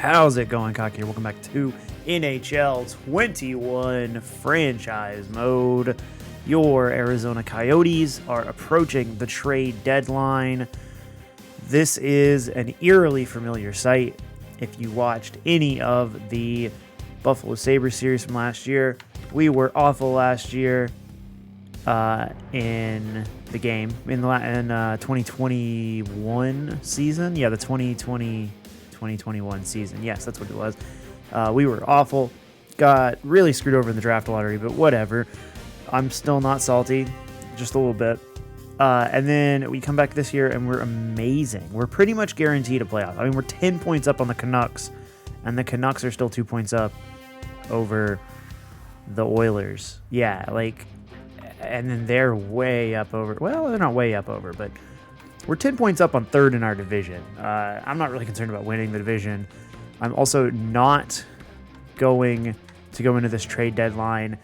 How's it going, Cocky? Welcome back to NHL 21 franchise mode. Your Arizona Coyotes are approaching the trade deadline. This is an eerily familiar sight. If you watched any of the Buffalo Sabres series from last year, we were awful last year in the game in 2021 season. Yeah, the 2021 season. Yes, that's what it was. We were awful. Got really screwed over in the draft lottery, but whatever. I'm still not salty, just a little bit. And then we come back this year and we're amazing. We're pretty much guaranteed a playoff. I mean, we're 10 points up on the Canucks, and the Canucks are still 2 points up over the Oilers. Yeah, and then they're way up over. Well, they're not way up over, but we're 10 points up on third in our division. I'm not really concerned about winning the division. I'm also not going to go into this trade deadline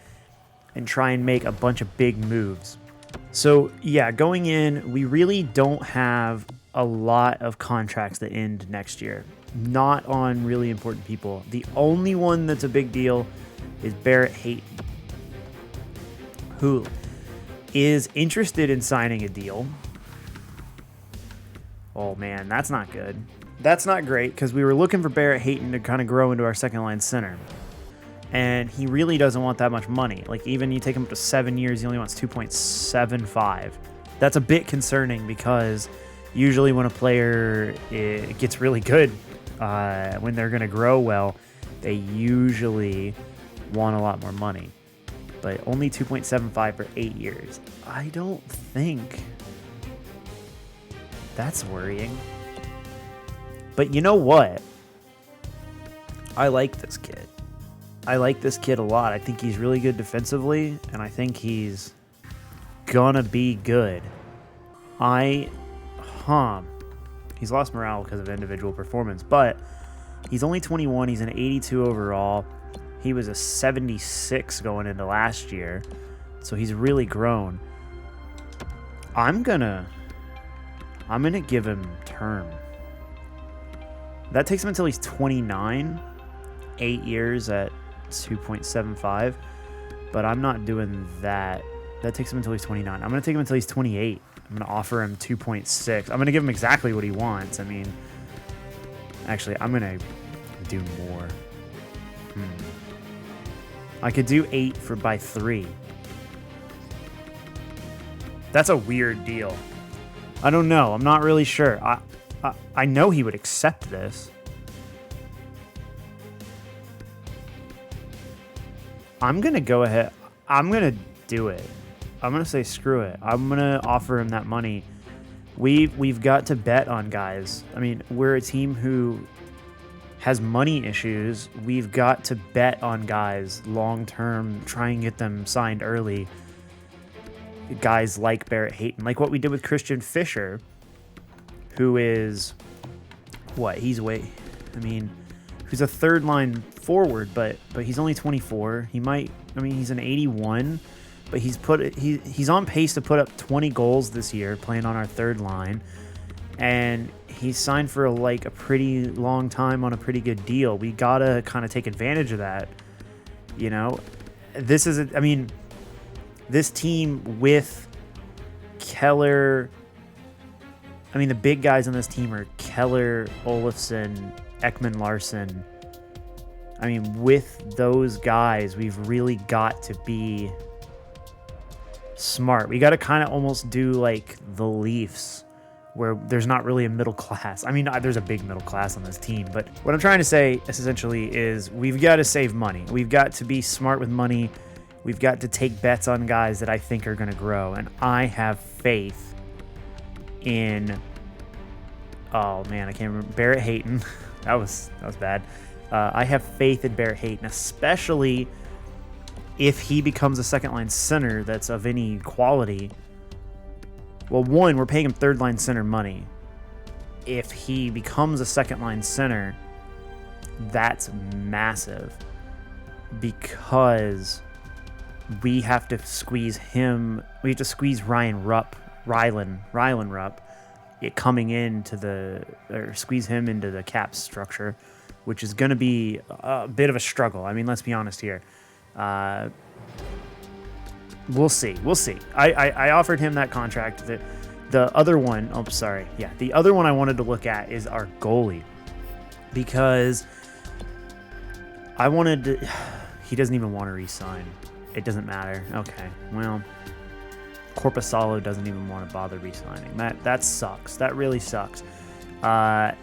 and try and make a bunch of big moves. So, yeah, going in, we really don't have a lot of contracts that end next year. Not on really important people. The only one that's a big deal is Barrett Hayton, who is interested in signing a deal. Oh, man, that's not good. That's not great because we were looking for Barrett Hayton to kind of grow into our second-line center. And he really doesn't want that much money. Like, even you take him up to 7 years, he only wants 2.75. That's a bit concerning because usually when a player gets really good, when they're going to grow well, they usually want a lot more money. But only 2.75 for 8 years. I don't think that's worrying. But you know what? I like this kid. I like this kid a lot. I think he's really good defensively, and I think he's gonna be good. He's lost morale because of individual performance, but he's only 21. He's an 82 overall. He was a 76 going into last year, so he's really grown. I'm gonna give him term. That takes him until he's 29, 8 years at 2.75, but I'm not doing that. That takes him until he's 29. I'm going to take him until he's 28. I'm going to offer him 2.6. I'm going to give him exactly what he wants. I mean, actually, I'm going to do more. I could do 8 by 3. That's a weird deal. I don't know. I'm not really sure. I know he would accept this. I'm going to go ahead. I'm going to do it. I'm going to say screw it. I'm going to offer him that money. We've got to bet on guys. I mean, we're a team who has money issues. We've got to bet on guys long term, try and get them signed early. Guys like Barrett Hayton, like what we did with Christian Fischer, who is who's a third line forward, but he's only 24. He's an 81, but he's on pace to put up 20 goals this year playing on our third line, and he's signed for a pretty long time on a pretty good deal. We gotta kind of take advantage of that. You know, this team with Keller, the big guys on this team are Keller, Olofsson, Ekman-Larsson. With those guys, we've really got to be smart. We got to kind of almost do like the Leafs, where there's not really a middle class. There's a big middle class on this team, but what I'm trying to say essentially is we've got to save money. We've got to be smart with money. We've got to take bets on guys that I think are going to grow, and I have faith in... Oh, man, I can't remember. Barrett Hayton. that was bad. I have faith in Barrett Hayton, especially if he becomes a second-line center that's of any quality. Well, one, we're paying him third-line center money. If he becomes a second-line center, that's massive because we have to squeeze him. We have to squeeze Rylan Rupp, coming into squeeze him into the cap structure. which is going to be a bit of a struggle. I mean, let's be honest here. We'll see. We'll see. I offered him that contract. The other one, the other one I wanted to look at is our goalie, because I wanted to. He doesn't even want to re-sign. It doesn't matter. Okay, well, Korpisalo doesn't even want to bother re-signing. That sucks. That really sucks. That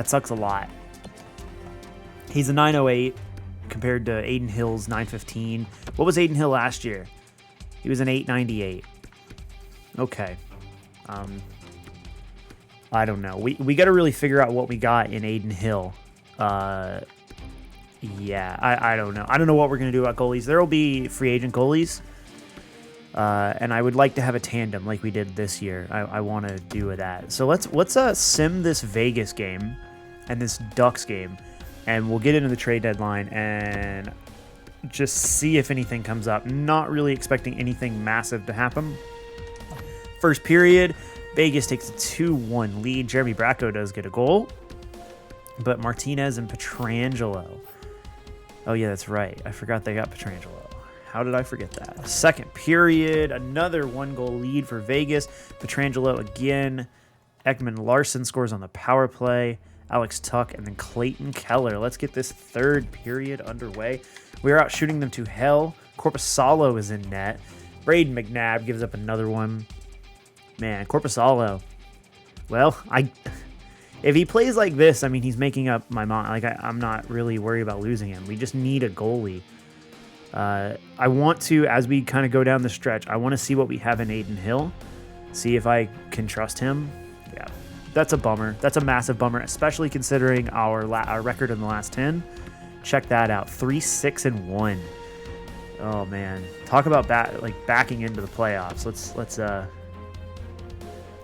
sucks a lot. He's a 908 compared to Aiden Hill's 915. What was Aiden Hill last year? He was an 898. Okay. I don't know. We got to really figure out what we got in Aiden Hill. Yeah, I don't know. I don't know what we're going to do about goalies. There will be free agent goalies. And I would like to have a tandem like we did this year. I want to do that. So let's sim this Vegas game and this Ducks game, and we'll get into the trade deadline and just see if anything comes up. Not really expecting anything massive to happen. First period, Vegas takes a 2-1 lead. Jeremy Bracco does get a goal, but Martinez and Pietrangelo. Oh yeah, that's right. I forgot they got Pietrangelo. How did I forget that? Second period, another 1-goal lead for Vegas. Pietrangelo again. Ekman Larson scores on the power play. Alex Tuck and then Clayton Keller. Let's get this third period underway. We are out shooting them to hell. Korpisalo is in net. Braden McNabb gives up another one. Man, Korpisalo. Well, if he plays like this, I mean, he's making up my mind. Like, I'm not really worried about losing him. We just need a goalie. I want to, as we kind of go down the stretch, I want to see what we have in Aiden Hill. See if I can trust him. Yeah, that's a bummer. That's a massive bummer, especially considering our record in the last 10. Check that out. 3-6-1. Oh, man. Talk about backing into the playoffs. Let's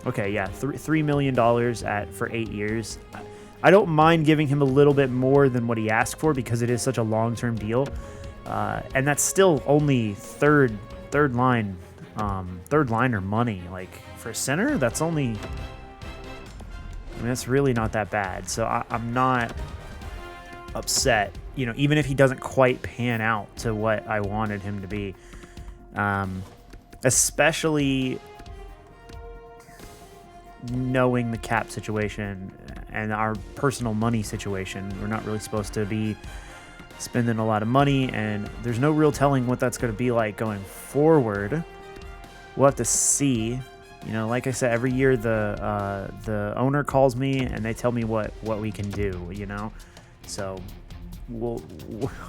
okay, yeah, $3 million for 8 years. I don't mind giving him a little bit more than what he asked for because it is such a long-term deal, and that's still only third liner money. Like for a center, that's only. I mean, that's really not that bad. So I'm not upset. You know, even if he doesn't quite pan out to what I wanted him to be, especially knowing the cap situation and our personal money situation. We're not really supposed to be spending a lot of money, and there's no real telling what that's going to be like going forward. We'll have to see. You know, like I said, every year the owner calls me and they tell me what we can do, you know? So we'll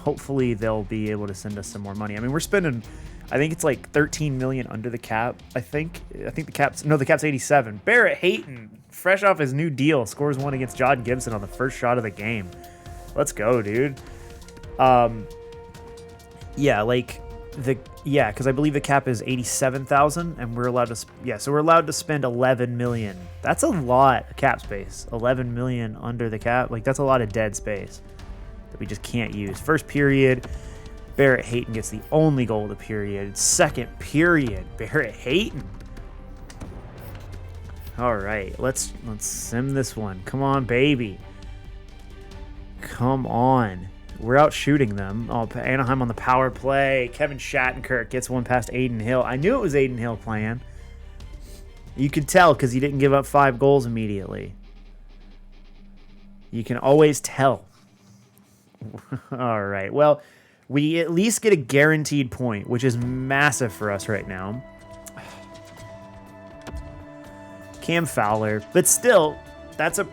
hopefully they'll be able to send us some more money. I mean, we're spending, I think it's like 13 million under the cap. I think the cap's 87. Barrett Hayton, fresh off his new deal, scores one against John Gibson on the first shot of the game. Let's go, dude. Because I believe the cap is 87,000, and we're allowed to. So we're allowed to spend 11 million. That's a lot of cap space. 11 million under the cap, like that's a lot of dead space that we just can't use. First period, Barrett Hayton gets the only goal of the period. Second period, Barrett Hayton. All right, let's sim this one. Come on, baby. Come on. We're out shooting them. Oh, Anaheim on the power play. Kevin Shattenkirk gets one past Aiden Hill. I knew it was Aiden Hill playing. You could tell because he didn't give up 5 goals immediately. You can always tell. All right. Well, we at least get a guaranteed point, which is massive for us right now. Cam Fowler. But still, that's a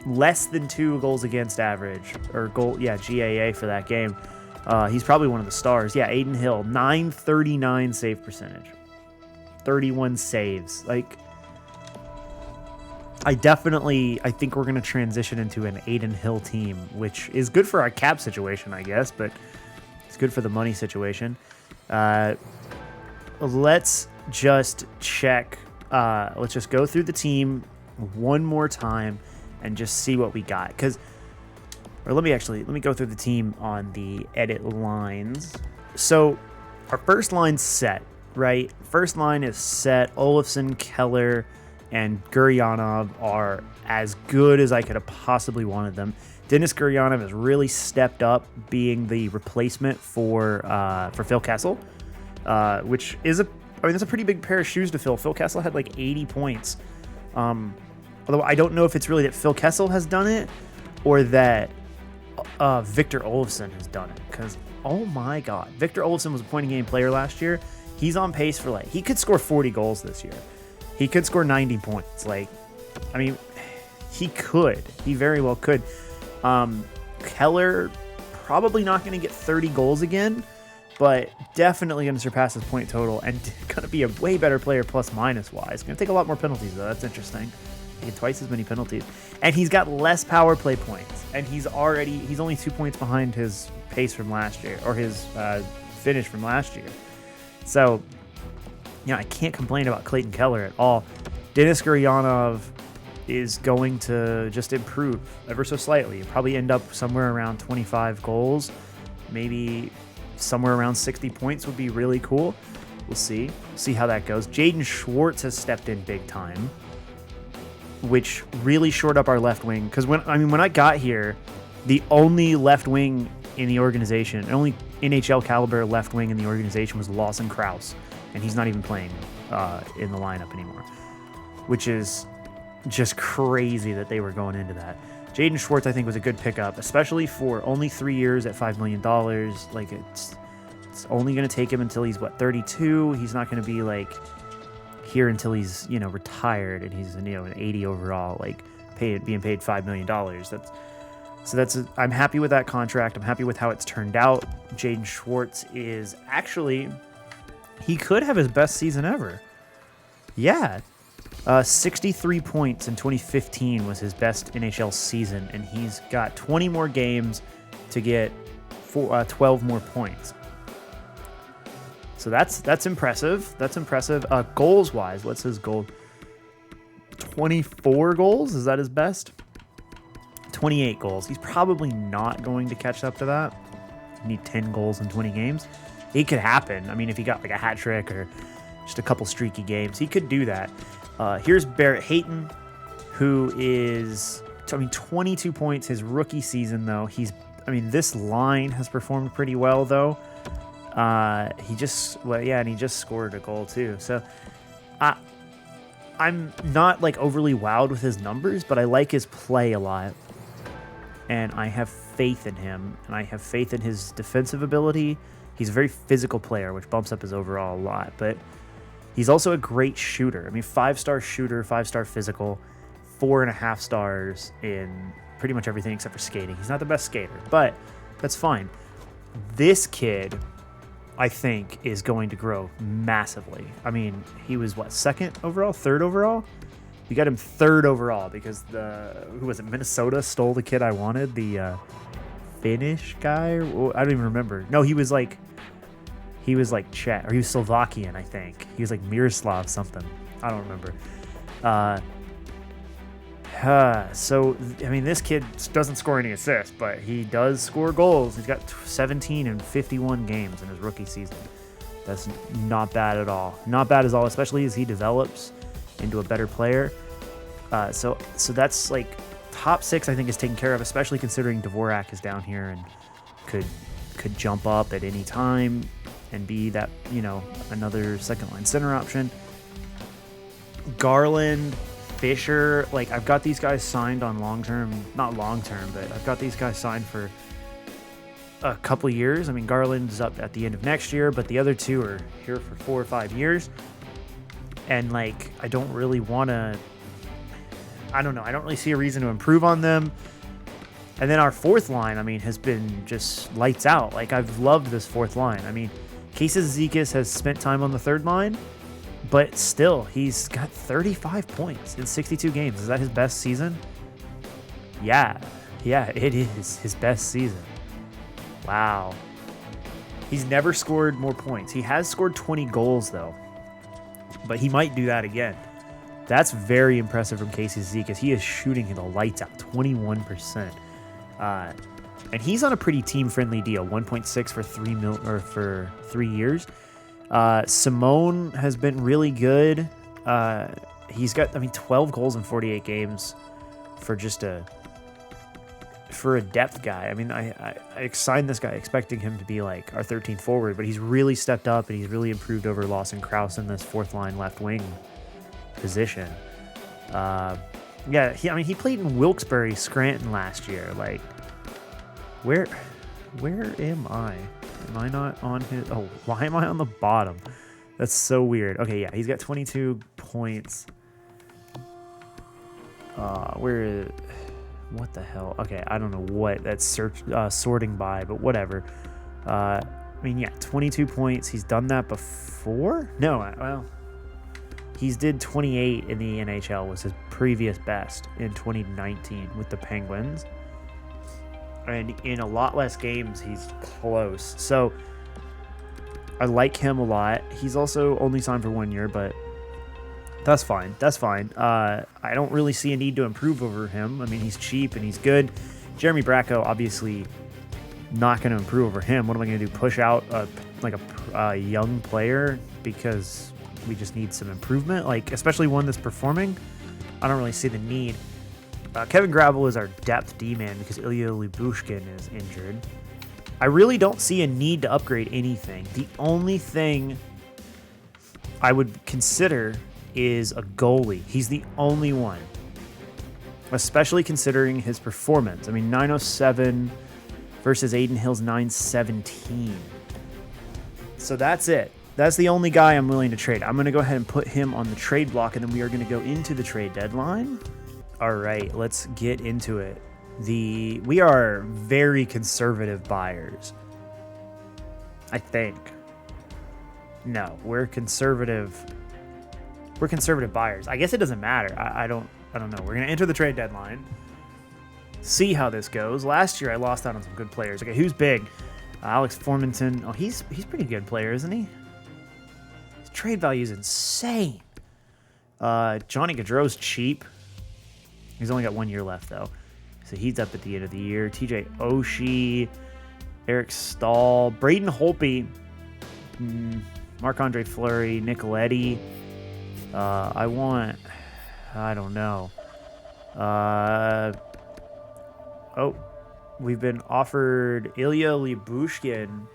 less than 2 goals against average, or GAA for that game. He's probably one of the stars. Yeah, Aiden Hill, 939 save percentage, 31 saves. Like, I think we're going to transition into an Aiden Hill team, which is good for our cap situation, I guess, but it's good for the money situation. Let's just check. Let's just go through the team one more time and just see what we got. Let me go through the team on the edit lines. So our first line's set, right? First line is set. Olofsson, Keller, and Guryanov are as good as I could have possibly wanted them. Denis Gurianov has really stepped up being the replacement for Phil Kessel, which is that's a pretty big pair of shoes to fill. Phil Kessel had like 80 points. Although I don't know if it's really that Phil Kessel has done it or that Victor Olofsson has done it. Because, oh my God, Victor Olofsson was a point a game player last year. He's on pace for he could score 40 goals this year. He could score 90 points. He could. He very well could. Keller, probably not going to get 30 goals again, but definitely going to surpass his point total and going to be a way better player plus minus wise. Going to take a lot more penalties, though. That's interesting. Taking twice as many penalties. And he's got less power play points. And he's only 2 points behind his pace from last year, or his finish from last year. So, I can't complain about Clayton Keller at all. Denis Gurianov is going to just improve ever so slightly. He'll probably end up somewhere around 25 goals. Maybe somewhere around 60 points would be really cool. We'll see. See how that goes. Jaden Schwartz has stepped in big time, which really shored up our left wing. Because when I got here, the only left wing in the organization, only NHL caliber left wing in the organization was Lawson Krause, and he's not even playing in the lineup anymore, which is just crazy that they were going into that. Jaden Schwartz, I think, was a good pickup, especially for only 3 years at $5 million. It's only going to take him until he's 32. He's not going to be here until he's retired and he's an 80 overall, being paid $5 million. I'm happy with that contract. I'm happy with how it's turned out. Jaden Schwartz is actually, he could have his best season ever. Yeah. 63 points in 2015 was his best NHL season, and he's got 20 more games to get 12 more points. So that's impressive. That's impressive. Goals wise, what's his goal? 24 goals? Is that his best? 28 goals. He's probably not going to catch up to that. You need 10 goals in 20 games. It could happen. If he got a hat trick or just a couple streaky games, he could do that. Here's Barrett Hayton, who is 22 points his rookie season, though. This line has performed pretty well, though. He just scored a goal too. So I'm not overly wowed with his numbers, but I like his play a lot. And I have faith in him, and I have faith in his defensive ability. He's a very physical player, which bumps up his overall a lot, but he's also a great shooter. 5-star shooter, 5-star physical, 4.5 stars in pretty much everything except for skating. He's not the best skater, but that's fine. This kid, I think, is going to grow massively. He was second overall, third overall? We got him third overall because Minnesota stole the kid I wanted, the Finnish guy? I don't even remember. No, he was Czech, or he was Slovakian, I think. He was Miroslav something. I don't remember. This kid doesn't score any assists, but he does score goals. He's got 17 in 51 games in his rookie season. That's not bad at all. Not bad at all, especially as he develops into a better player. So that's top 6, I think, is taken care of, especially considering Dvorak is down here and could jump up at any time and be that, another second line center option. Garland, Fisher, I've got these guys signed on not long-term, but I've got these guys signed for a couple of years. Garland's up at the end of next year, but the other two are here for 4 or 5 years. And I don't really want to, I don't really see a reason to improve on them. And then our fourth line, has been just lights out. I've loved this fourth line. Casey Zizekas has spent time on the third line, but still, he's got 35 points in 62 games. Is that his best season? Yeah, it is his best season. Wow. He's never scored more points. He has scored 20 goals, though, but he might do that again. That's very impressive from Casey Zizekas. He is shooting the lights out, 21%. And he's on a pretty team-friendly deal, 1.6 for 3 years. Simone has been really good. He's got, 12 goals in 48 games for just for a depth guy. I mean, I signed this guy expecting him to be like our 13th forward, but he's really stepped up and he's really improved over Lawson Krause in this fourth line left wing position. Yeah, he played in Wilkes-Barre, Scranton last year. Like, where am I? Am I not on his? Oh, why am I on the bottom? That's so weird. Okay, yeah, he's got 22 points. What the hell? Okay, I don't know what that's sorting by, but whatever. I mean, yeah, 22 points. He's done that before? No, well, he's did 28 in the NHL, was his previous best in 2019 with the Penguins. And in a lot less games, he's close. So I like him a lot. He's also only signed for 1 year, but that's fine. That's fine. I don't really see a need to improve over him. I mean, he's cheap and he's good. Jeremy Bracco, obviously not going to improve over him. What am I going to do? Push out a young player because we just need some improvement? Like, especially one that's performing? I don't really see the need. Kevin Gravel is our depth D-man because Ilya Lyubushkin is injured. I really don't see a need to upgrade anything. The only thing I would consider is a goalie. He's the only one, especially considering his performance. I mean, 907 versus Aiden Hill's 917. So that's it. That's the only guy I'm willing to trade. I'm going to go ahead and put him on the trade block, and then we are going to go into the trade deadline. All right, let's get into it. We are very conservative buyers, I think. No, we're conservative. We're conservative buyers. I guess it doesn't matter. I don't know. We're gonna enter the trade deadline. See how this goes. Last year I lost out on some good players. Okay, who's big? Alex Formanton. Oh, he's pretty good player, isn't he? His trade value is insane. Johnny Gaudreau's cheap. He's only got 1 year left, though. So he's up at the end of the year. TJ Oshie, Eric Stahl, Braden Holtby, Marc-Andre Fleury, Nicoletti. I don't know. We've been offered Ilya Lyubushkin,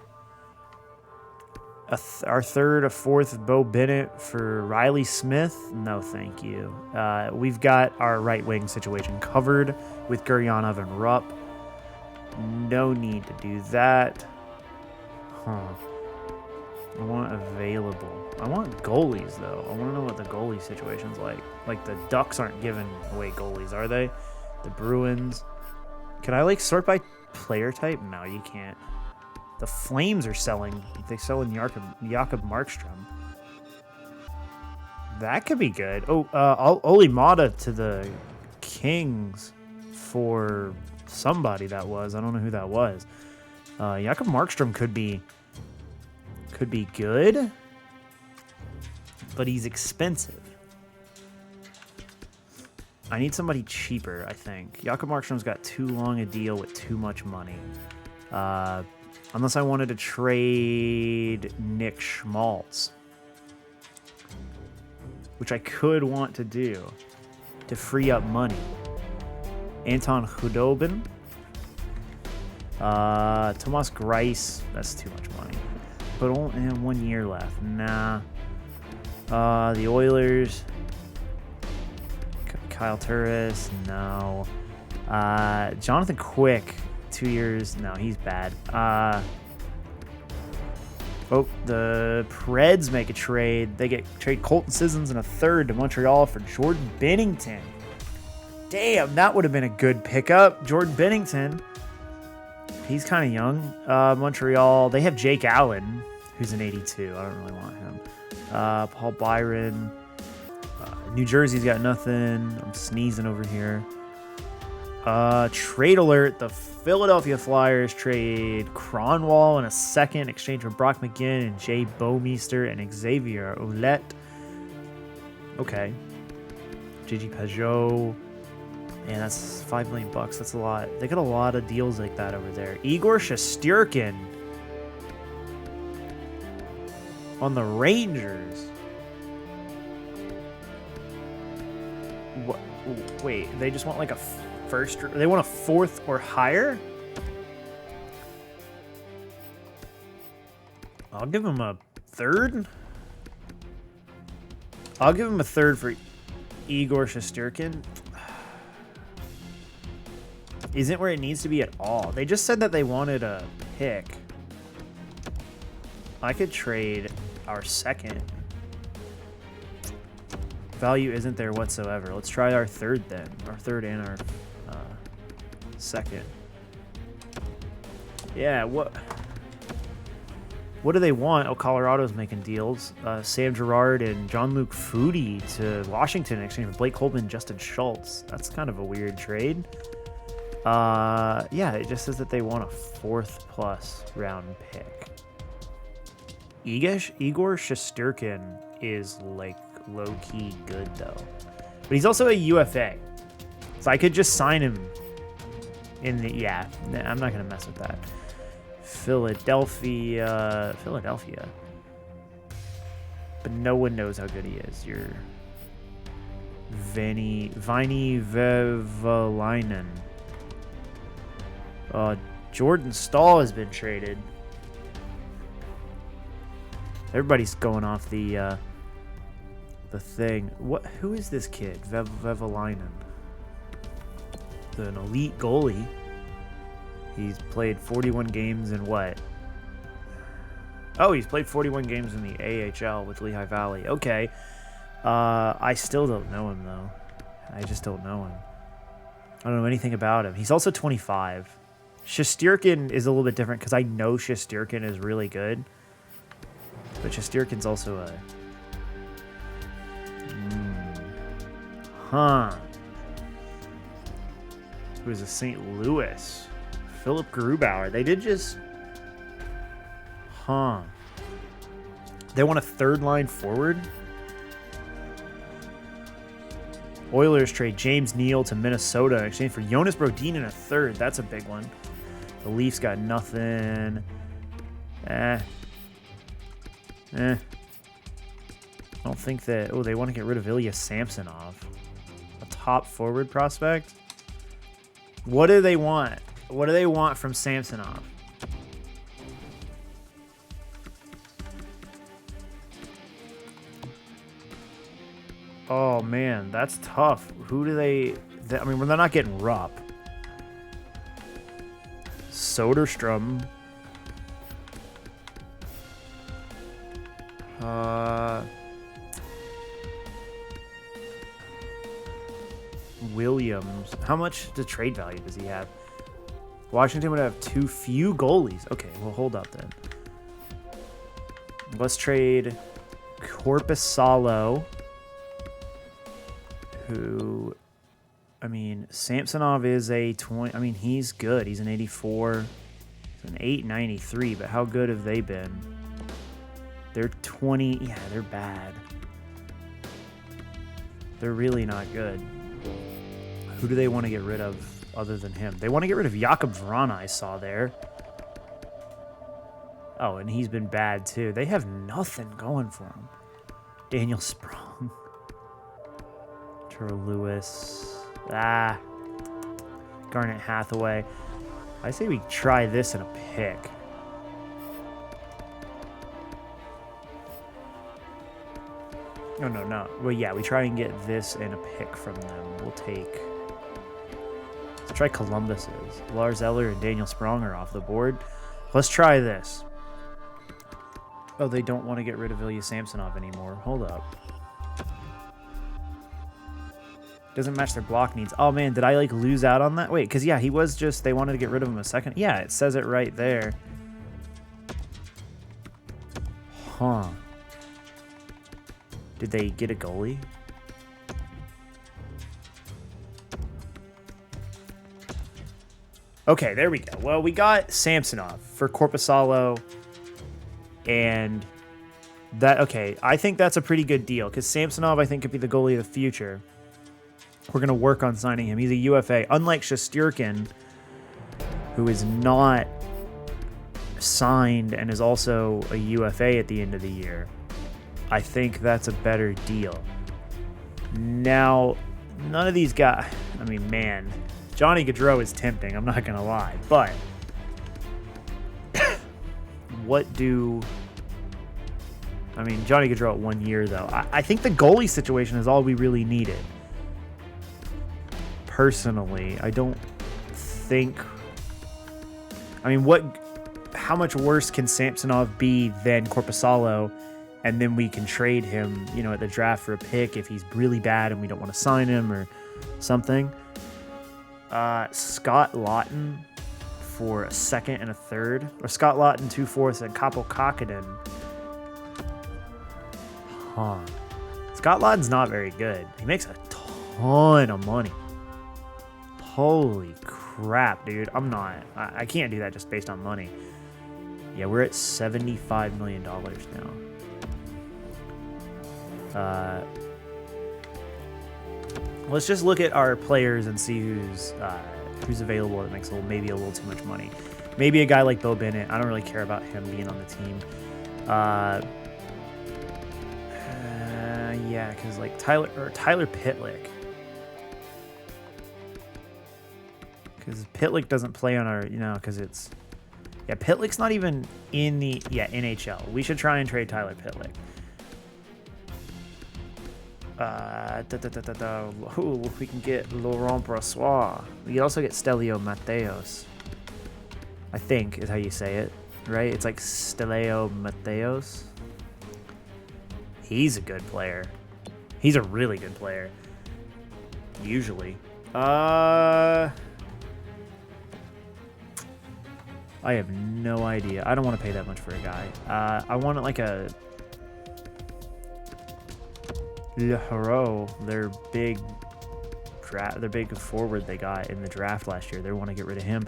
our third, a fourth, Bo Bennett for Riley Smith. No, thank you. We've got our right wing situation covered with Guryanov and Rupp. No need to do that. I want available. I want goalies, though. I want to know what the goalie situation's like. Like, the Ducks aren't giving away goalies, are they? The Bruins. Can I, sort by player type? No, you can't. The Flames are selling. They're selling Jakob Markstrom. That could be good. Oli Mata to the Kings for somebody that was. I don't know who that was. Jakob Markstrom could be good, but he's expensive. I need somebody cheaper, I think. Jakob Markstrom's got too long a deal with too much money. Unless I wanted to trade Nick Schmaltz, which I could want to do to free up money. Anton Khudobin. Tomas Greiss. That's too much money. But only 1 year left. Nah. The Oilers. Kyle Turris. No. Jonathan Quick. 2 years. No, he's bad. The Preds make a trade. They trade Colton Sissons and a third to Montreal for Jordan Binnington. Damn, that would have been a good pickup. Jordan Binnington. He's kind of young. Montreal, they have Jake Allen, who's an 82. I don't really want him. Paul Byron. New Jersey's got nothing. I'm sneezing over here. Trade alert. The Philadelphia Flyers trade Cronwall in a second, exchange for Brock McGinn and Jay Bouwmeester and Xavier Ouellet. Okay. Gigi Pajot. Man, that's $5 million. That's a lot. They got a lot of deals like that over there. Igor Shesterkin on the Rangers. What? Wait, they just want like a first. They want a fourth or higher. I'll give him a third. I'll give him a third for Igor Shesterkin. Isn't where it needs to be at all. They just said that they wanted a pick. I could trade our second. Value isn't there whatsoever. Let's try our third then. Our third and our second. Yeah, what do they want? Oh, Colorado's making deals. Sam Girard and Jean-Luc Foudy to Washington in exchange for Blake Holtman and Justin Schultz. That's kind of a weird trade. Yeah, it just says that they want a 4th+ round pick. Igor Shesterkin is like low-key good though, but he's also a UFA, so I could just sign him in the I'm not gonna mess with that. Philadelphia, but no one knows how good he is. You're Vinny Vevalainen. Jordan Stahl has been traded. Everybody's going off the thing. Who is this kid? Vevalainen. An elite goalie. He's played 41 games in what? Oh, he's played 41 games in the AHL with Lehigh Valley. Okay. I still don't know him though. I just don't know him. I don't know anything about him. He's also 25. Shesterkin is a little bit different because I know Shesterkin is really good. But Shesterkin's also a... Who is a St. Louis? Philip Grubauer. They did just... They want a third-line forward? Oilers trade James Neal to Minnesota in exchange for Jonas Brodin in a third. That's a big one. The Leafs got nothing. I don't think that... Oh, they want to get rid of Ilya Samsonov. A top forward prospect? What do they want? What do they want from Samsonov? Oh, man, that's tough. Who do they... I mean, they're not getting Rupp. Soderstrom. Williams. How much the trade value does he have? Washington would have too few goalies. Okay, well, hold up then. Let's trade Korpisalo, who, I mean, Samsonov is a 20. I mean, he's good. He's an 84. He's an 893, but how good have they been? They're 20. Yeah, they're bad. They're really not good. Who do they want to get rid of other than him? They want to get rid of Jakub Vrana, I saw there. Oh, and he's been bad too. They have nothing going for him. Daniel Sprong. Trevor Lewis. Garnet Hathaway. I say we try this in a pick. No. Well, yeah, we try and get this and a pick from them. We'll take... Let's try Columbus's. Lars Eller and Daniel Sprong are off the board. Let's try this. Oh, they don't want to get rid of Ilya Samsonov anymore. Hold up. Doesn't match their block needs. Oh, man, did I, like, lose out on that? Wait, because, yeah, he was just... They wanted to get rid of him a second. Yeah, it says it right there. Huh. Did they get a goalie? Okay, there we go. Well, we got Samsonov for Korpisalo, and that, okay, I think that's a pretty good deal, because Samsonov, I think, could be the goalie of the future. We're going to work on signing him. He's a UFA, unlike Shesterkin, who is not signed and is also a UFA at the end of the year. I think that's a better deal. Now, none of these guys... I mean, man... Johnny Gaudreau is tempting, I'm not going to lie. But what do... I mean, Johnny Gaudreau at 1 year, though. I think the goalie situation is all we really needed. Personally, I don't think... I mean, how much worse can Samsonov be than Korpisalo? And then we can trade him, you know, at the draft for a pick if he's really bad and we don't want to sign him or something. Scott Laughton for a second and a third. Or Scott Laughton 2 fourths and Kaapo Kakkonen. Huh. Scott Laughton's not very good. He makes a ton of money. Holy crap, dude. I can't do that just based on money. Yeah, we're at $75 million now. Let's just look at our players and see who's available that makes maybe a little too much money. Maybe a guy like Bo Bennett. I don't really care about him being on the team. Yeah, because like Tyler Pitlick. Because Pitlick doesn't play on our, because it's... Yeah, Pitlick's not even in the NHL. We should try and trade Tyler Pitlick. Ooh, we can get Laurent Brossoit. We can also get Stelio Mateos. I think is how you say it, right? It's like Stelio Mateos. He's a good player. He's a really good player. Usually. I have no idea. I don't want to pay that much for a guy. I want it like a Le Hero, their big forward they got in the draft last year. They want to get rid of him.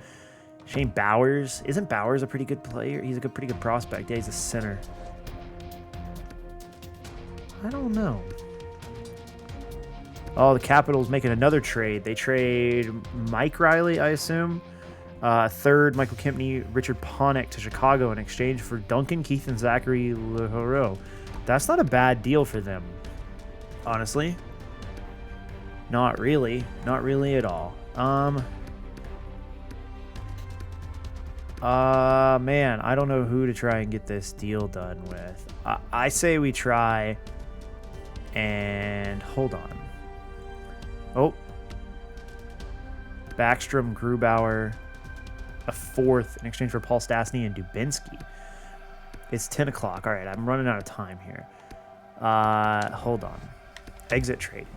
Shane Bowers. Isn't Bowers a pretty good player? He's a pretty good prospect. Yeah, he's a center. I don't know. Oh, the Capitals making another trade. They trade Mike Riley, I assume. Third, Michael Kempney, Richard Panik to Chicago in exchange for Duncan Keith and Zachary Leheureux. That's not a bad deal for them, honestly. Not really. Not really at all. Man, I don't know who to try and get this deal done with. I say we try and... Hold on. Oh. Backstrom, Grubauer... a fourth in exchange for Paul Stastny and Dubinsky. It's 10 o'clock. All right, I'm running out of time here. Hold on. Exit trading.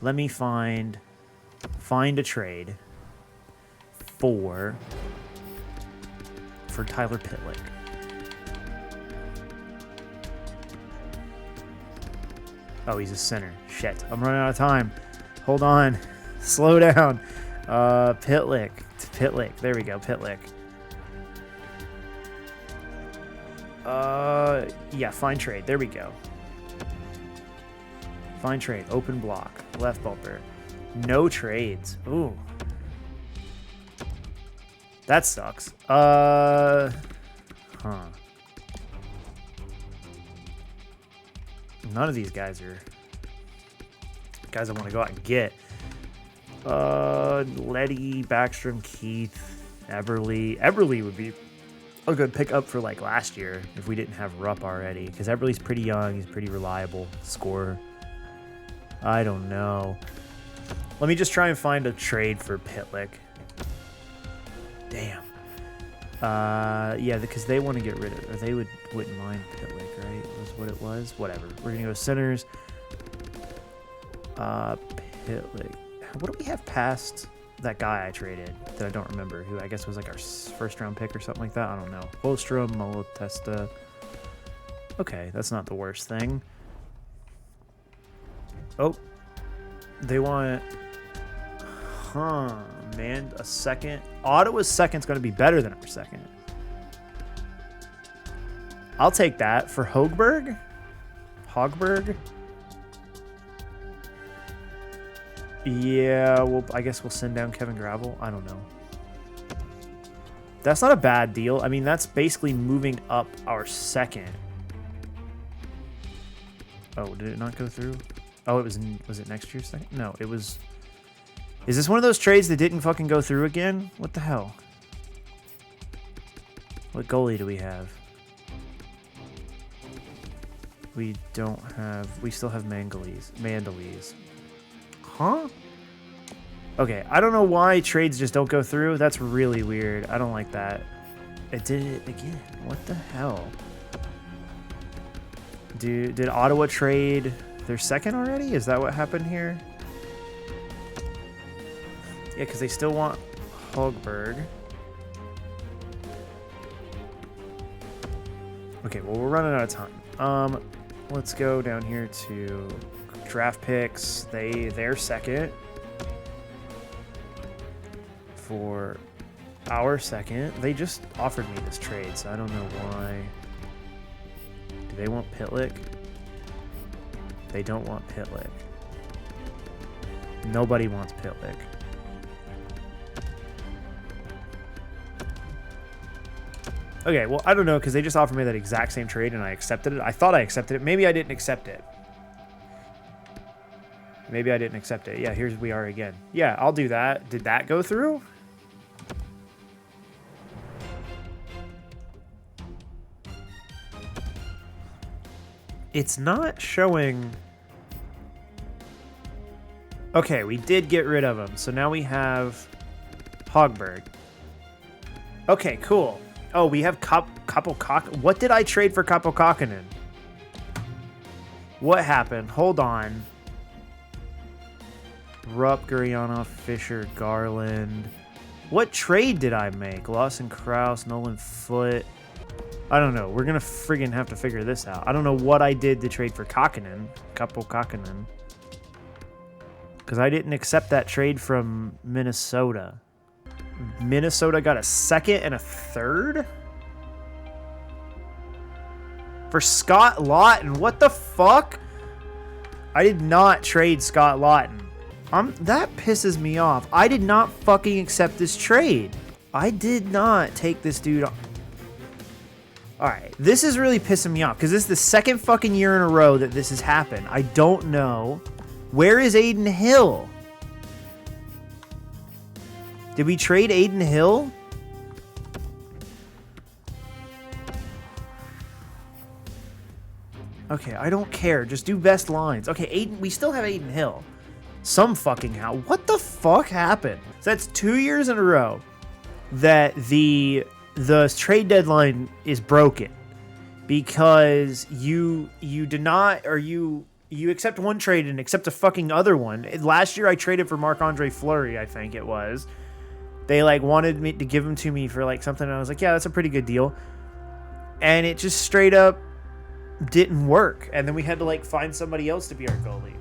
Let me find a trade for Tyler Pitlick. Oh, he's a center. Shit, I'm running out of time. Hold on. Slow down. Pitlick. There we go, Pitlick. Yeah, find trade. There we go. Find trade. Open block. Left bumper. No trades. Ooh. That sucks. Huh. None of these guys are guys I want to go out and get. Letty, Backstrom, Keith, Eberle. Eberle would be a good pickup for like last year if we didn't have Rupp already, because Eberle's pretty young. He's pretty reliable scorer. I don't know. Let me just try and find a trade for Pitlick. Damn. Yeah, because they want to get rid of, or they wouldn't mind Pitlick, right? Was what it was. Whatever. We're gonna go centers. Pitlick. What do we have past that guy I traded that I don't remember, who I guess was like our first round pick or something like that? I don't know. Holstrom, Molotesta. Okay, that's not the worst thing. Oh, they want, man, a second. Ottawa's second's going to be better than our second. I'll take that for Hogberg. Yeah, well, I guess we'll send down Kevin Gravel. I don't know. That's not a bad deal. I mean, that's basically moving up our second. Oh, did it not go through? Oh, was it next year's second? No, it was Is this one of those trades that didn't fucking go through again? What the hell? What goalie do we have? We don't have... We still have Mandalese. Huh? Okay, I don't know why trades just don't go through. That's really weird. I don't like that. It did it again. What the hell? Did Ottawa trade their second already? Is that what happened here? Yeah, because they still want Hogberg. Okay, well, we're running out of time. Let's go down here to draft picks. They're second. For our second. They just offered me this trade, so I don't know why. Do they want Pitlick? They don't want Pitlick. Nobody wants Pitlick. Okay, well, I don't know, because they just offered me that exact same trade, and I accepted it. I thought I accepted it. Maybe I didn't accept it. Maybe I didn't accept it. Yeah, here's we are again. Yeah, I'll do that. Did that go through? It's not showing... Okay, we did get rid of him. So now we have Hogberg. Okay, cool. Oh, we have Kapokak. What did I trade for Kapokakinen? What happened? Hold on. Rupp, Gurianov, Fisher, Garland. What trade did I make? Lawson Krause, Nolan Foote. I don't know. We're going to friggin' have to figure this out. I don't know what I did to trade for Kapokakinen. Because I didn't accept that trade from Minnesota. Minnesota got a second and a third? For Scott Lawton. What the fuck? I did not trade Scott Lawton. That pisses me off. I did not fucking accept this trade. I did not take this dude on. Alright, this is really pissing me off because this is the second fucking year in a row that this has happened. I don't know. Where is Aiden Hill? Did we trade Aiden Hill? Okay, I don't care. Just do best lines. Okay, Aiden, we still have Aiden Hill. Some fucking how. What the fuck happened? So that's 2 years in a row that the trade deadline is broken because you did not, or you accept one trade and accept a fucking other one. Last year I traded for Marc-Andre Fleury, I think it was. They like wanted me to give him to me for like something, and I was like, yeah, that's a pretty good deal. And it just straight up didn't work. And then we had to like find somebody else to be our goalie.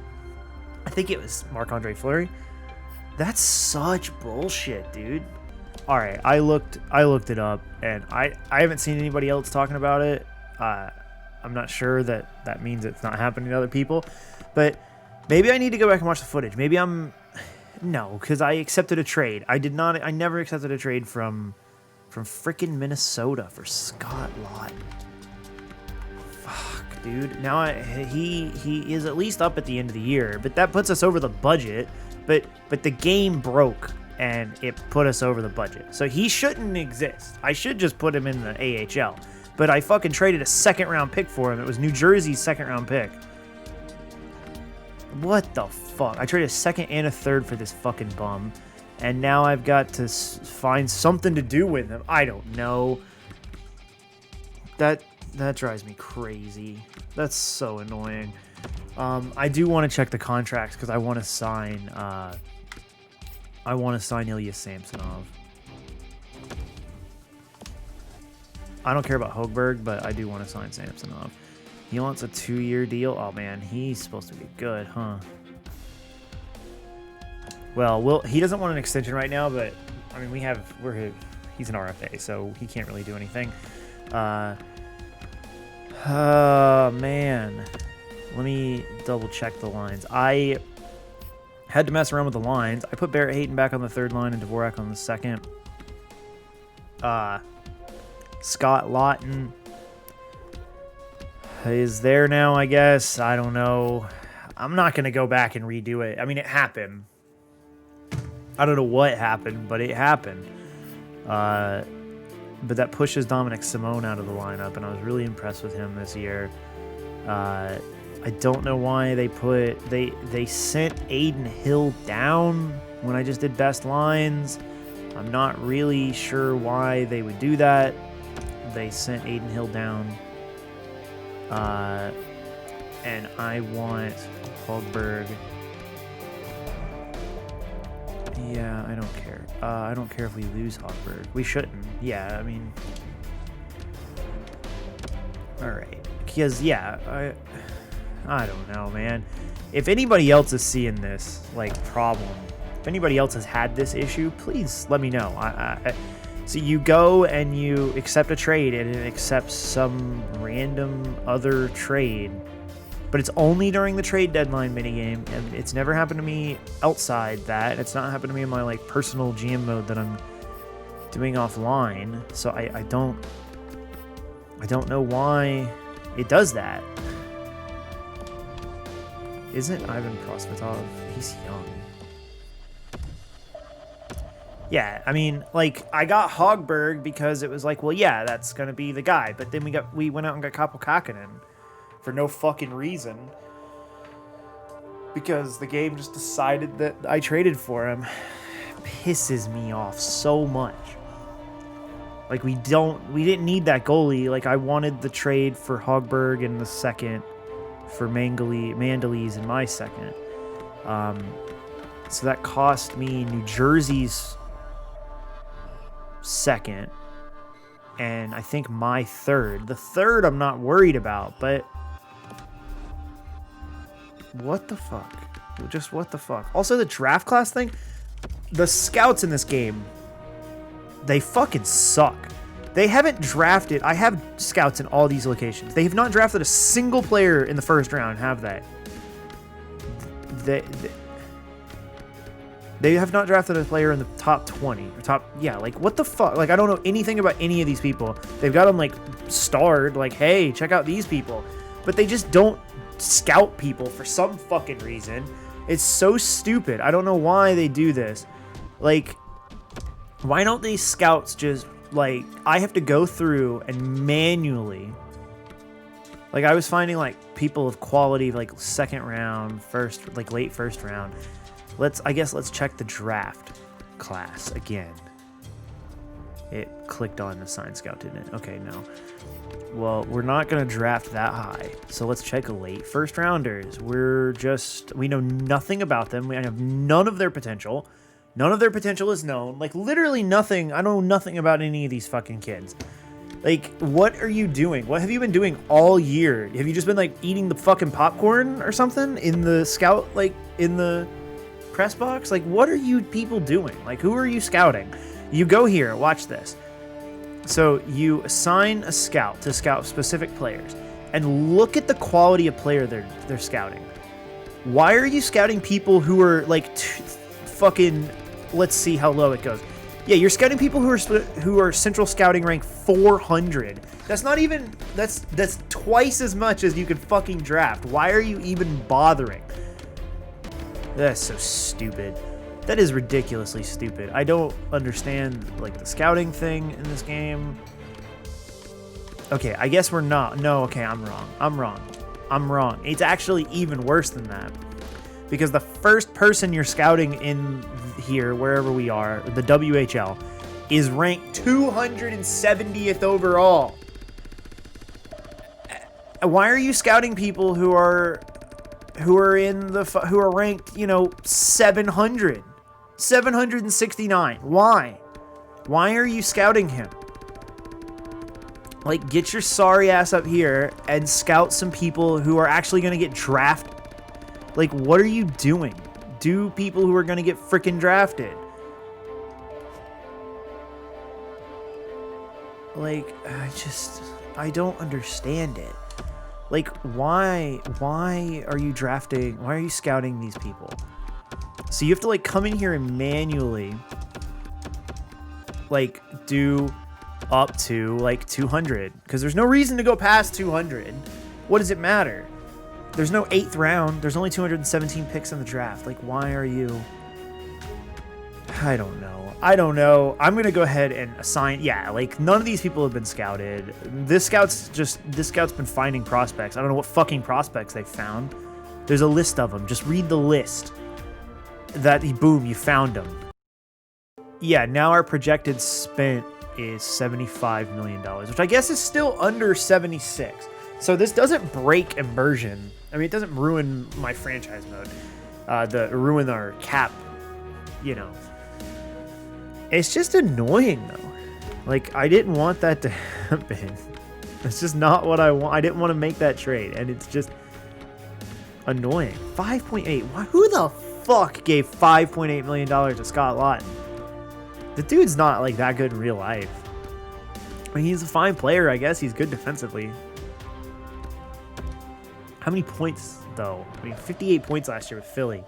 I think it was Marc-Andre Fleury. That's such bullshit, dude. All right, I looked it up, and I haven't seen anybody else talking about it. I'm not sure that means it's not happening to other people, but maybe I need to go back and watch the footage. Maybe no, because I accepted a trade. I never accepted a trade from freaking Minnesota for Scott Lawton. Fuck, dude. Now he is at least up at the end of the year, but that puts us over the budget. But the game broke, and it put us over the budget. So he shouldn't exist. I should just put him in the AHL. But I fucking traded a second-round pick for him. It was New Jersey's second-round pick. What the fuck? I traded a second and a third for this fucking bum. And now I've got to find something to do with him. I don't know. That drives me crazy. That's so annoying. I do want to check the contracts because I want to sign Ilya Samsonov. I don't care about Hogberg, but I do want to sign Samsonov. He wants a 2-year deal. Oh man, he's supposed to be good, huh? Well, he doesn't want an extension right now, but I mean, he's an RFA, so he can't really do anything. Man. Let me double check the lines. I had to mess around with the lines. I put Barrett Hayton back on the third line and Dvorak on the second. Scott Lawton is there now, I guess. I don't know. I'm not going to go back and redo it. I mean, it happened. I don't know what happened, but it happened. But that pushes Dominic Simone out of the lineup, and I was really impressed with him this year. I don't know why they sent Aiden Hill down when I just did best lines. I'm not really sure why they would do that. They sent Aiden Hill down. And I want Hogberg. Yeah, I don't care. I don't care if we lose Hogberg. We shouldn't. Yeah, I mean... Alright. Because, yeah, I don't know, man. If anybody else is seeing this, like, problem, if anybody else has had this issue, please let me know. So you go and you accept a trade, and it accepts some random other trade, but it's only during the trade deadline minigame, and it's never happened to me outside that. It's not happened to me in my like personal GM mode that I'm doing offline. So I don't know why it does that. Isn't Ivan Prosvetov? He's young. Yeah, I mean, like, I got Hogberg because it was like, well, yeah, that's going to be the guy. But then we went out and got Kaapo Kähkönen for no fucking reason. Because the game just decided that I traded for him. Pisses me off so much. Like, we didn't need that goalie. Like, I wanted the trade for Hogberg in the second, for Mandalese in my second. So that cost me New Jersey's second, and I think my third. The third I'm not worried about, but what the fuck? Just what the fuck? Also, the draft class thing, the scouts in this game, they fucking suck. They haven't drafted, I have scouts in all these locations. They have not drafted a single player in the first round, have they? They have not drafted a player in the top 20 or top, yeah, like what the fuck? Like, I don't know anything about any of these people. They've got them like starred, like, hey, check out these people, but they just don't scout people for some fucking reason. It's so stupid. I don't know why they do this. Like, why don't these scouts just, like, I have to go through and manually, like, I was finding like people of quality, like second round, first, like late first round. Let's check the draft class again. It clicked on the sign scout, didn't it? Okay, no. Well, we're not going to draft that high. So let's check late first rounders. We know nothing about them. We have none of their potential. None of their potential is known. Like, literally nothing. I know nothing about any of these fucking kids. Like, what are you doing? What have you been doing all year? Have you just been, like, eating the fucking popcorn or something in the scout, like, in the press box? Like, what are you people doing? Like, who are you scouting? You go here, watch this. So you assign a scout to scout specific players, and look at the quality of player they're scouting. Why are you scouting people who are like fucking? Let's see how low it goes. Yeah, you're scouting people who are Central Scouting rank 400. That's not even that's twice as much as you could fucking draft. Why are you even bothering? That's so stupid. That is ridiculously stupid. I don't understand, like, the scouting thing in this game. Okay, I guess we're not. No, okay, I'm wrong. It's actually even worse than that. Because the first person you're scouting in here, wherever we are, the WHL, is ranked 270th overall. Why are you scouting people who are ranked, 700? 769. Why? Why are you scouting him? Like, get your sorry ass up here and scout some people who are actually going to get drafted. Like, what are you doing? Do people who are going to get freaking drafted. Like, I don't understand it. Like, why are you drafting? Why are you scouting these people? So you have to, like, come in here and manually, like, do up to, like, 200. Because there's no reason to go past 200. What does it matter? There's no 8th round. There's only 217 picks in the draft. Like, why are you... I don't know. I'm going to go ahead and assign. Yeah, like none of these people have been scouted. This scout's been finding prospects. I don't know what fucking prospects they found. There's a list of them. Just read the list. Boom, you found them. Yeah, now our projected spent is $75 million, which I guess is still under 76. So this doesn't break immersion. I mean, it doesn't ruin my franchise mode. Ruin our cap, you know. It's just annoying, though. Like, I didn't want that to happen. It's just not what I want. I didn't want to make that trade, and it's just annoying. 5.8. Who the fuck gave $5.8 million to Scott Lawton? The dude's not, like, that good in real life. I mean, he's a fine player, I guess. He's good defensively. How many points, though? I mean, 58 points last year with Philly.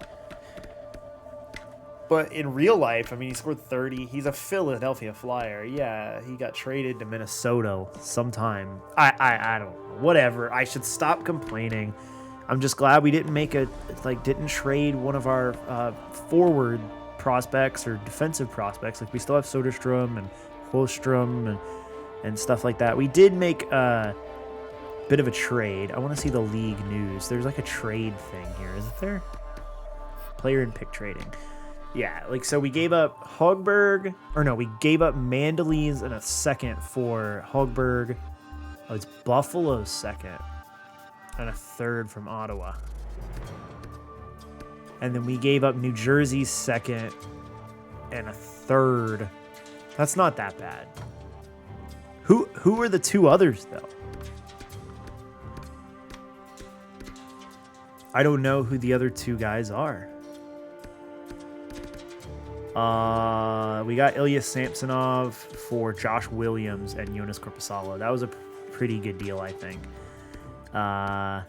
But in real life, I mean, he scored 30. He's a Philadelphia Flyer. Yeah, he got traded to Minnesota sometime. I don't know. Whatever. I should stop complaining. I'm just glad we didn't trade one of our forward prospects or defensive prospects. Like, we still have Soderstrom and Holstrom and stuff like that. We did make a bit of a trade. I want to see the league news. There's like a trade thing here, isn't there? Player and pick trading. Yeah, like, so we gave up we gave up Mandolese and a second for Hogberg. Oh, it's Buffalo's second and a third from Ottawa. And then we gave up New Jersey's second and a third. That's not that bad. Who are the two others, though? I don't know who the other two guys are. We got Ilya Samsonov for Josh Williams and Jonas Korpisalo. That was a pretty good deal, I think. I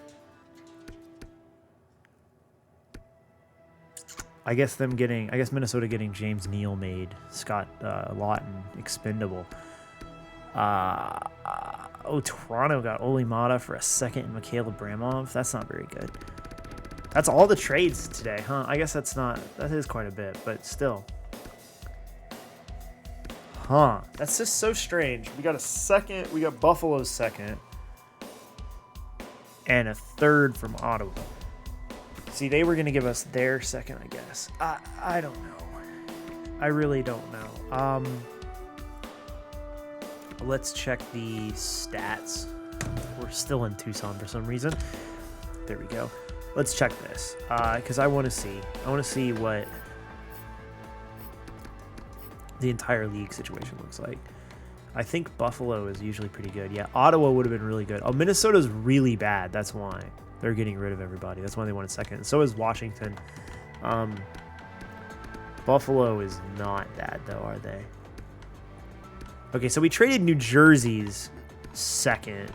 guess Minnesota getting James Neal made Scott Lawton expendable. Toronto got Oli Mata for a second and Mikhail Abramov. That's not very good. That's all the trades today, huh? I guess that is quite a bit, but still. Huh. That's just so strange. We got a second, we got Buffalo's second, and a third from Ottawa. See, they were going to give us their second, I guess. I don't know. I really don't know. Let's check the stats. We're still in Tucson for some reason. There we go. Let's check this, because I want to see what the entire league situation looks like. I think Buffalo is usually pretty good. Yeah, Ottawa would have been really good. Oh, Minnesota's really bad. That's why they're getting rid of everybody. That's why they wanted second. So is Washington. Buffalo is not bad, though, are they? Okay, so we traded New Jersey's second,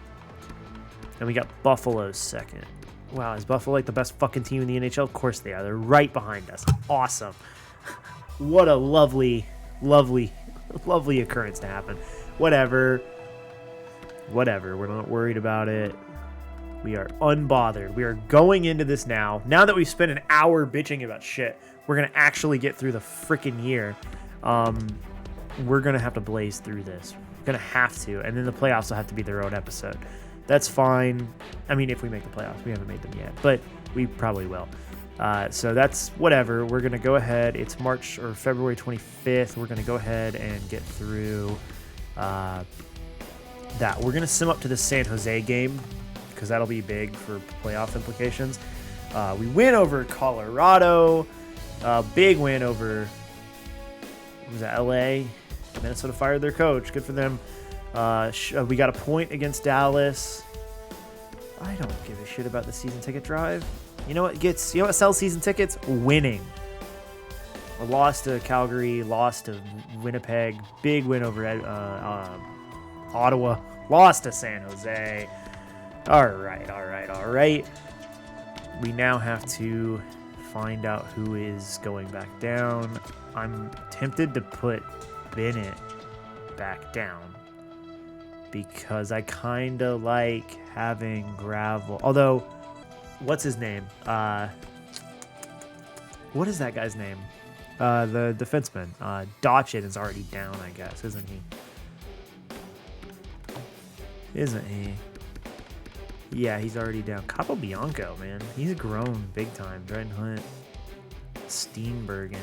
and we got Buffalo's second. Wow, is Buffalo like the best fucking team in the NHL? Of course they are. They're right behind us. Awesome. What a lovely, lovely, lovely occurrence to happen. Whatever. We're not worried about it. We are unbothered. We are going into this now. Now that we've spent an hour bitching about shit, we're going to actually get through the freaking year. We're going to have to blaze through this. We're going to have to. And then the playoffs will have to be their own episode. That's fine. I mean, if we make the playoffs, we haven't made them yet, but we probably will. So that's whatever. We're going to go ahead. It's March or February 25th. We're going to go ahead and get through that. We're going to sim up to the San Jose game because that'll be big for playoff implications. We win over Colorado. Big win over, what was that, LA? Minnesota fired their coach. Good for them. We got a point against Dallas. I don't give a shit about the season ticket drive. You know what sells season tickets? Winning. A loss to Calgary, loss to Winnipeg, big win over Ottawa, loss to San Jose. All right. We now have to find out who is going back down. I'm tempted to put Bennett back down because I kind of like having Gravel. Although, what's his name? What is that guy's name? The defenseman. Dotchin is already down, I guess, isn't he? Isn't he? Yeah, he's already down. Capobianco, man. He's grown big time. Dryden Hunt. Steenbergen.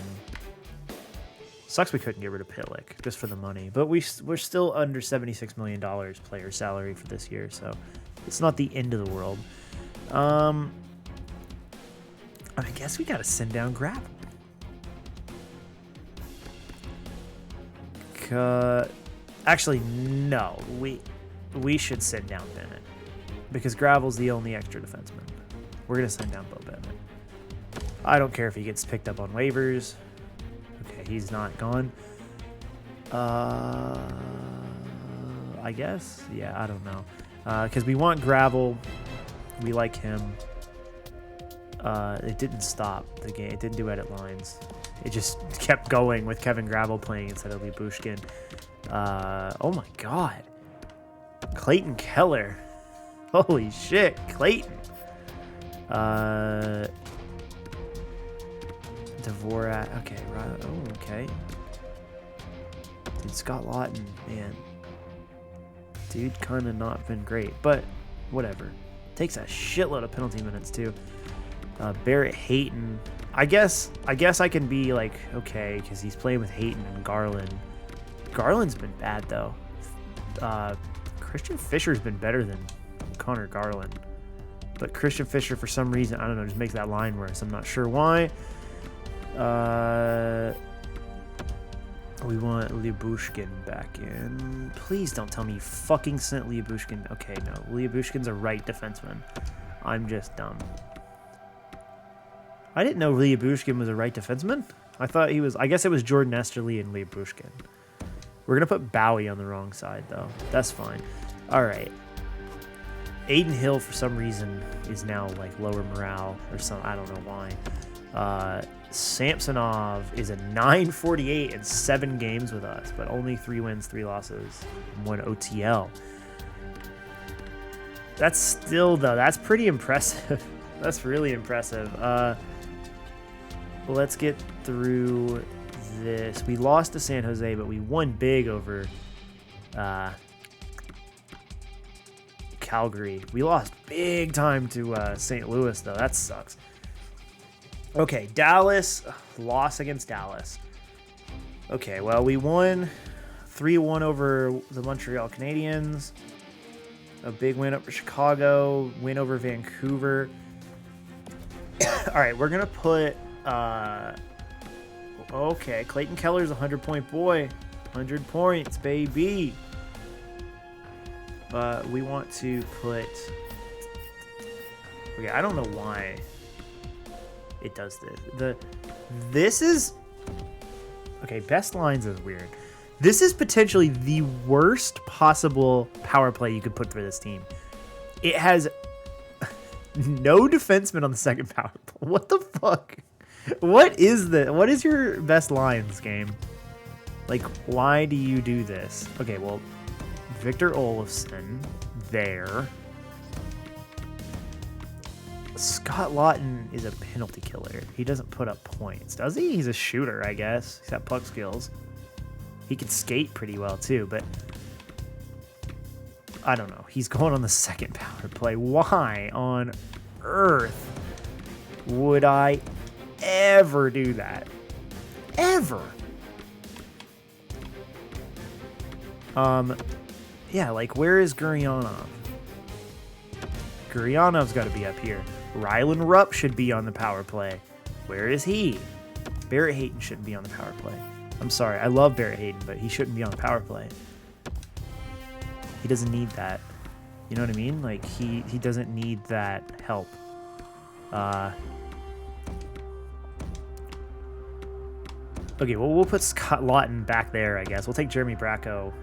Sucks we couldn't get rid of Pitlick just for the money. But we're still under $76 million player salary for this year, so it's not the end of the world. I guess we got to send down Gravel. Actually, no. We should send down Bennett because Gravel's the only extra defenseman. We're going to send down Bo Bennett. I don't care if he gets picked up on waivers. Okay, he's not gone. I guess. Yeah, I don't know. Because we want Gravel. We like him. It didn't stop the game. It didn't do edit lines. It just kept going with Kevin Gravel playing instead of Lyubushkin. Oh my god. Clayton Keller. Holy shit, Clayton. Dvorak. Okay, right. Oh, okay. Dude, Scott Lawton, man. Dude, kind of not been great, but whatever. Takes a shitload of penalty minutes too. Barrett Hayton. I guess I can be like okay because he's playing with Hayton and Garland. Garland's been bad though. Christian Fisher's been better than Connor Garland, but Christian Fisher for some reason I don't know just makes that line worse. I'm not sure why. We want Lyubushkin back in. Please don't tell me you fucking sent Lyubushkin. Okay, no. Lyubushkin's a right defenseman. I'm just dumb. I didn't know Lyubushkin was a right defenseman. I thought he was... I guess it was Jordan Esterly and Lyubushkin. We're going to put Bowie on the wrong side, though. That's fine. All right. Aiden Hill, for some reason, is now, like, lower morale or something. I don't know why. Samsonov is a 948 in 7 games with us, but only 3 wins, 3 losses, and 1 OTL. That's still, though, that's pretty impressive. That's really impressive. Let's get through this. We lost to San Jose, but we won big over Calgary. We lost big time to St. Louis, though. That sucks. Okay, Dallas. Loss against Dallas. Okay, well, we won 3-1 over the Montreal Canadiens. A big win over Chicago. Win over Vancouver. All right, we're going to put... okay, Clayton Keller's a 100-point boy. 100 points, baby. We want to put... Okay, I don't know why it does this. This is... Okay, best lines is weird. This is potentially the worst possible power play you could put for this team. It has no defenseman on the second power play. What the fuck? What is your best lines game? Like, why do you do this? Okay, well, Victor Olofsson there. Scott Lawton is a penalty killer. He doesn't put up points, does he? He's a shooter, I guess. He's got puck skills. He can skate pretty well, too, but I don't know. He's going on the second power play. Why on earth would I ever do that? Ever? Yeah, like, where is Guryanov? Guryanov's got to be up here. Rylan Rupp should be on the power play. Where is he? Barrett Hayton shouldn't be on the power play. I'm sorry, I love Barrett Hayton, but he shouldn't be on the power play. He doesn't need that. You know what I mean? Like, he doesn't need that help. Okay, well, we'll put Scott Lawton back there, I guess. We'll take Jeremy Bracco.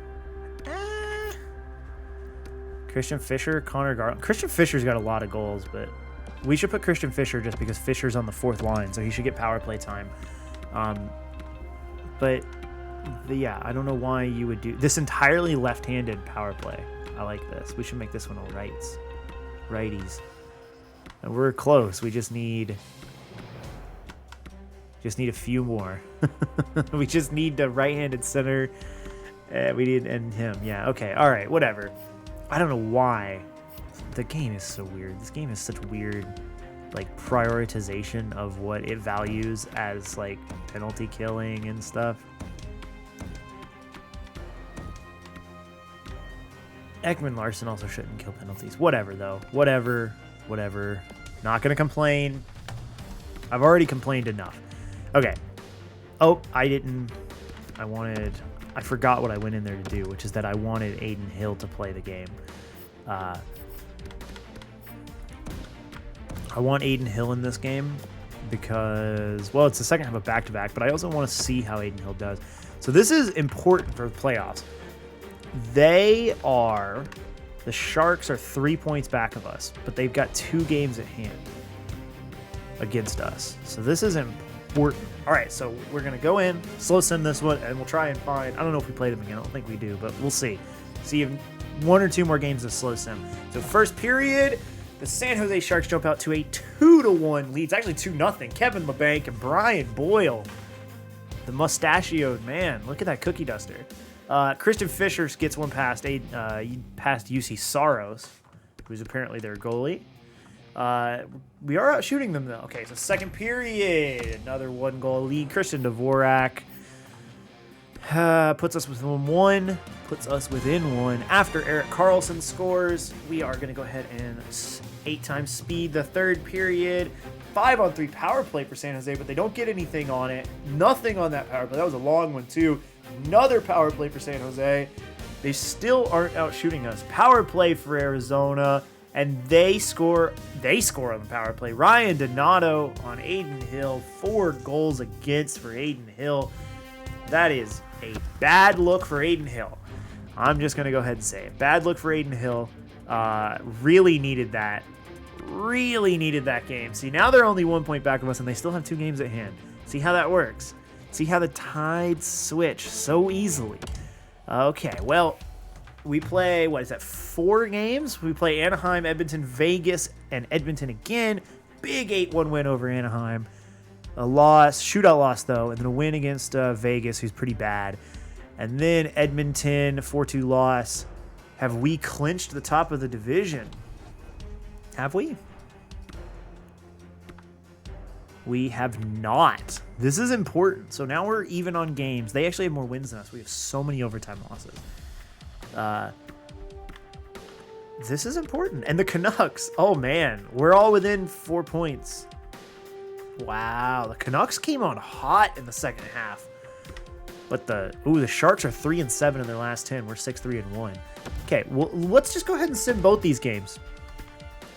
Christian Fisher, Connor Garland. Christian Fisher's got a lot of goals, but we should put Christian Fisher just because Fisher's on the 4th line, so he should get power play time. But yeah, I don't know why you would do this entirely left-handed power play. I like this. We should make this one all righties. And we're close. We just need Just need a few more. We just need the right-handed center. We need and him. Yeah. Okay. All right. Whatever. I don't know why. The game is so weird. This game is such weird, like, prioritization of what it values as, like, penalty killing and stuff. Ekman Larson also shouldn't kill penalties. Whatever, though. Whatever. Not gonna complain. I've already complained enough. Okay. Oh, I forgot what I went in there to do, which is that I wanted Aiden Hill to play the game. I want Aiden Hill in this game because, well, it's the second half of back-to-back, but I also want to see how Aiden Hill does. So this is important for the playoffs. The Sharks are 3 points back of us, but they've got 2 games at hand against us. So this is important. All right, so we're going to go in, slow sim this one, and we'll try and find, I don't know if we played them again. I don't think we do, but we'll see. See if 1 or 2 more games of slow sim. So first period, the San Jose Sharks jump out to a 2-1 lead. It's actually 2-0. Kevin LeBanc and Brian Boyle, the mustachioed man. Look at that cookie duster. Christian Fisher gets one past UC Saros, who's apparently their goalie. We are out shooting them, though. Okay, so second period, another 1-goal lead. Christian Dvorak puts us within one. After Erik Karlsson scores, we are going to go ahead and 8 times speed the third period. 5-on-3 power play for San Jose, but they don't get anything on it. Nothing on that power play. That was a long one, too. Another power play for San Jose. They still aren't out shooting us. Power play for Arizona, and they score on the power play. Ryan Donato on Aiden Hill. 4 goals against for Aiden Hill. That is a bad look for Aiden Hill. I'm just going to go ahead and say it. Bad look for Aiden Hill. Really needed that. Really needed that game. See, now they're only 1 point back of us, and they still have 2 games at hand. See how that works. See how the tides switch so easily. Okay, well, we play, 4 games? We play Anaheim, Edmonton, Vegas, and Edmonton again. Big 8-1 win over Anaheim. A loss, shootout loss, though, and then a win against Vegas, who's pretty bad. And then Edmonton, 4-2 loss. Have we clinched the top of the division? Have we? We have not. This is important. So now we're even on games. They actually have more wins than us. We have so many overtime losses. This is important. And the Canucks, oh man, we're all within 4 points. Wow, the Canucks came on hot in the second half. But the Sharks are 3-7 in their last 10. We're 6-3-1. Okay, well, let's just go ahead and sim both these games,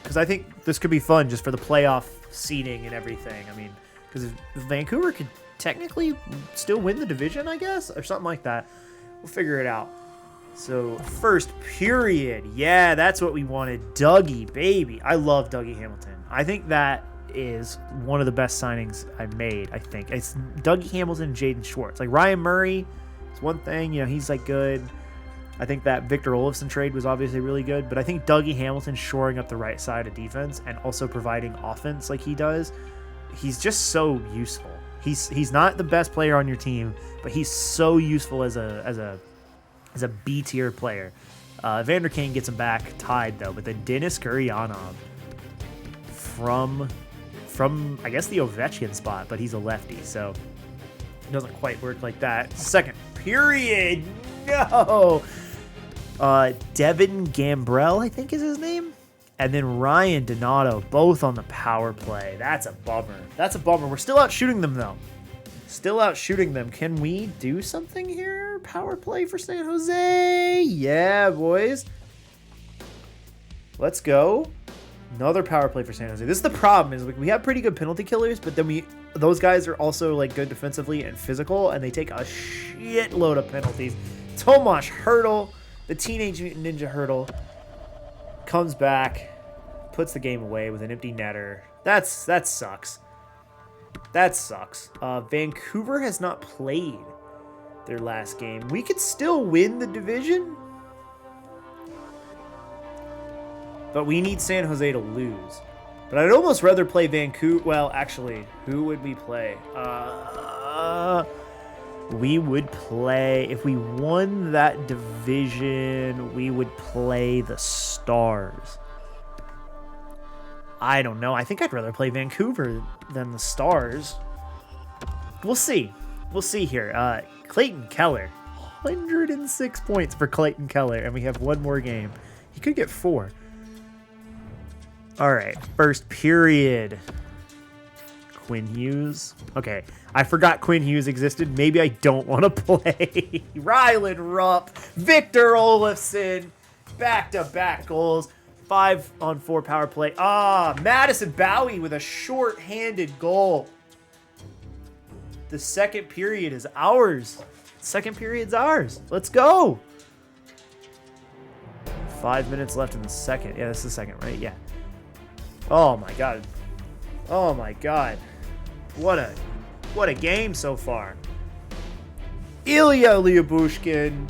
because I think this could be fun just for the playoff seeding and everything. I mean, because Vancouver could technically still win the division, I guess, or something like that. We'll figure it out. So, first period. Yeah, that's what we wanted. Dougie, baby. I love Dougie Hamilton. I think that is one of the best signings I've made, I think. It's Dougie Hamilton and Jaden Schwartz. Like, Ryan Murray is one thing. You know, he's, like, good. I think that Victor Olofsson trade was obviously really good, but I think Dougie Hamilton shoring up the right side of defense and also providing offense like he does, he's just so useful. He's not the best player on your team, but he's so useful as a B tier player. Vander Kane gets him back tied though, but then Denis Gurianov from I guess the Ovechkin spot, but he's a lefty, so it doesn't quite work like that. Second period, no. Devin Gambrell, I think is his name. And then Ryan Donato, both on the power play. That's a bummer. We're still out shooting them, though. Can we do something here? Power play for San Jose? Yeah, boys. Let's go. Another power play for San Jose. This is the problem, is like we have pretty good penalty killers, but then those guys are also like good defensively and physical, and they take a shitload of penalties. Tomas Hertl, the Teenage Mutant Ninja Hertl, comes back, puts the game away with an empty netter. That sucks. Vancouver has not played their last game. We could still win the division, but we need San Jose to lose. But I'd almost rather play Vancouver. Well, actually, who would we play? We would play, if we won that division, we would play the Stars. I don't know. I think I'd rather play Vancouver than the Stars. We'll see. We'll see here. Clayton Keller. 106 points for Clayton Keller, and we have one more game. He could get 4. All right, first period. Quinn Hughes. Okay, I forgot Quinn Hughes existed. Maybe I don't want to play. Rylan Rupp, Victor Olofsson, back-to-back goals. 5-on-4 power play. Madison Bowie with a short-handed goal. The second period is ours. Second period's ours. Let's go. 5 minutes left in the second. Yeah, this is the second, right? Yeah. Oh my god. Oh my god. What a game so far. Ilya Lyabushkin.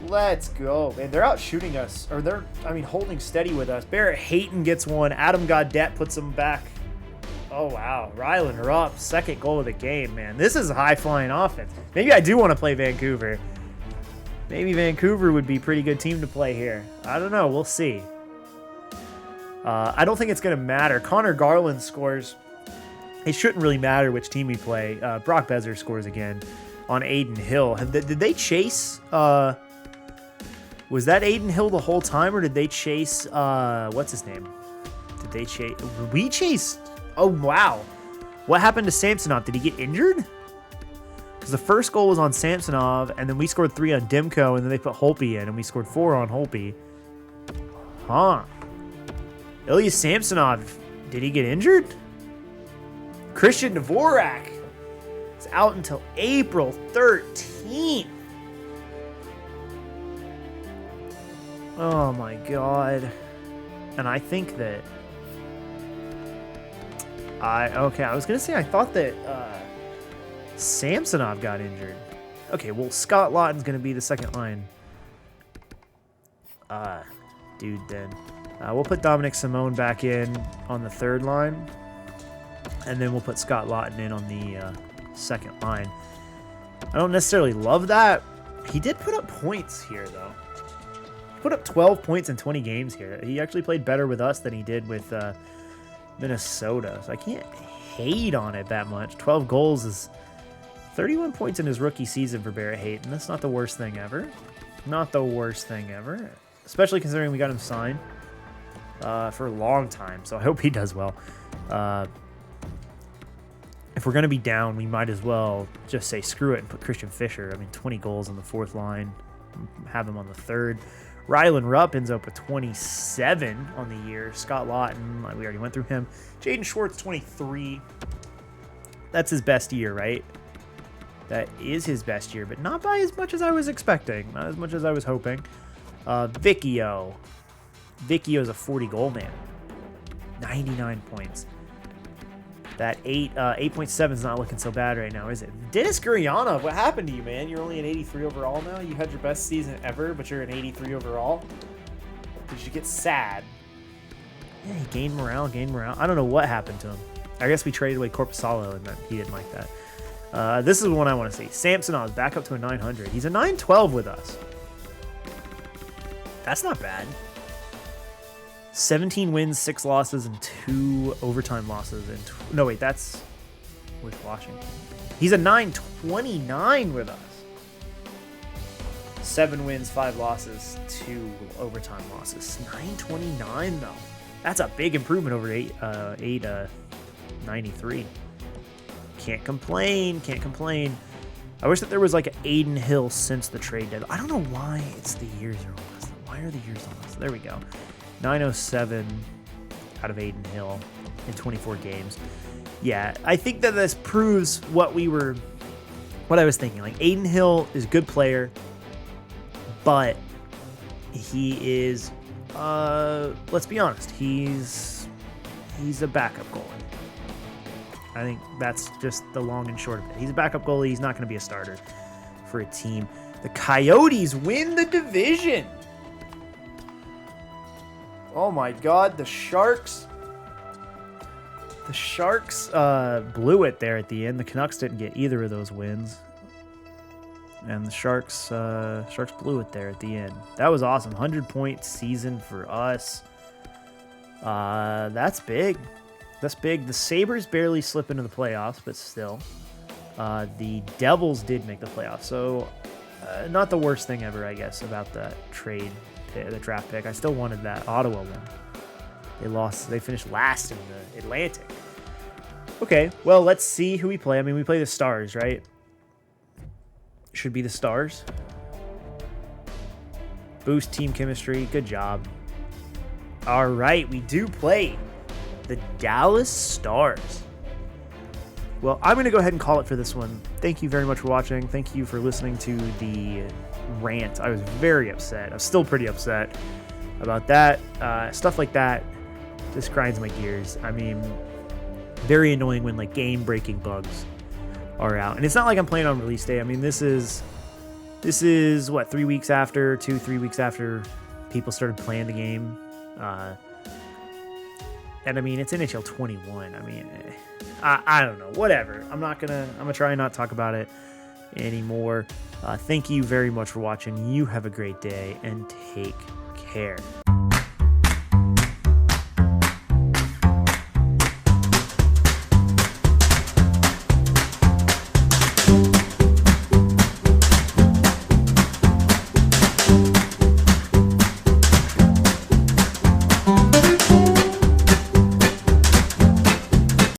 Let's go. Man, they're out shooting us. Or holding steady with us. Barrett Hayton gets one. Adam Gaudette puts them back. Oh, wow. Rylan Rupp, second goal of the game, man. This is a high-flying offense. Maybe I do want to play Vancouver. Maybe Vancouver would be a pretty good team to play here. I don't know. We'll see. I don't think it's going to matter. Connor Garland scores. It shouldn't really matter which team we play. Brock Besser scores again on Aiden Hill. Did they chase... was that Aiden Hill the whole time, or did they chase... what's his name? Did they chase... We chased... Oh, wow. What happened to Samsonov? Did he get injured? Because the first goal was on Samsonov, and then we scored 3 on Demko, and then they put Holpe in, and we scored 4 on Holpe. Huh. Ilya Samsonov, did he get injured? Christian Dvorak is out until April 13th. Oh, my God. And I think that... I was going to say, I thought that Samsonov got injured. Okay, well, Scott Lawton's going to be the second line. Dude, then. We'll put Dominic Simone back in on the third line. And then we'll put Scott Lawton in on the second line. I don't necessarily love that. He did put up points here, though. He put up 12 points in 20 games here. He actually played better with us than he did with... Minnesota, so I can't hate on it that much. 12 goals is 31 points in his rookie season for Barrett Hayton. That's not the worst thing ever. Not the worst thing ever, especially considering we got him signed for a long time, so I hope he does well. If we're going to be down, we might as well just say screw it and put Christian Fischer. I mean, 20 goals on the fourth line, have him on the third. Rylan Rupp ends up with 27 on the year. Scott Lawton, we already went through him. Jaden Schwartz, 23. That's his best year, right? That is his best year, but not by as much as I was expecting. Not as much as I was hoping. Vicchio. Vicchio's a 40-goal man. 99 points. That 8.7 is not looking so bad right now, is it? Dennis Gurianov, what happened to you, man? You're only an 83 overall now? You had your best season ever, but you're an 83 overall? Did you get sad? Yeah, he gained morale. I don't know what happened to him. I guess we traded away Corpusalo, and he didn't like that. This is the one I want to see. Samsonov's back up to a 900. He's a 912 with us. That's not bad. 17 wins, 6 losses, and 2 overtime losses. No, wait, that's with Washington. He's a 929 with us. 7 wins, 5 losses, 2 overtime losses. 929, though. That's a big improvement over 893. Can't complain. I wish that there was like an Aiden Hill since the trade deadline. I don't know why it's the years are on us. Why are the years on us? There we go. 907 out of Aiden Hill in 24 games. Yeah, I think that this proves what I was thinking. Like, Aiden Hill is a good player, but he is, let's be honest, he's a backup goalie. I think that's just the long and short of it. He's a backup goalie. He's not going to be a starter for a team. The Coyotes win the division. Oh my God, the Sharks The Sharks blew it there at the end. The Canucks didn't get either of those wins. And the Sharks blew it there at the end. That was awesome. 100-point season for us. That's big. That's big. The Sabres barely slip into the playoffs, but still. The Devils did make the playoffs. So not the worst thing ever, I guess, about that trade, the draft pick. I still wanted that Ottawa one. They lost. They finished last in the Atlantic. Okay, well, let's see who we play. I mean, we play the Stars, right? Should be the Stars. Boost team chemistry. Good job. All right, we do play the Dallas Stars. Well, I'm going to go ahead and call it for this one. Thank you very much for watching. Thank you for listening to the rant. I was very upset. I'm still pretty upset about that. Stuff like that just grinds my gears. I mean, very annoying when like game-breaking bugs are out. And it's not like I'm playing on release day. I mean, this is what, 3 weeks after, 3 weeks after people started playing the game. And I mean, it's NHL 21. I mean, I don't know, whatever. I'm gonna try not to talk about it anymore. Thank you very much for watching. You have a great day and take care.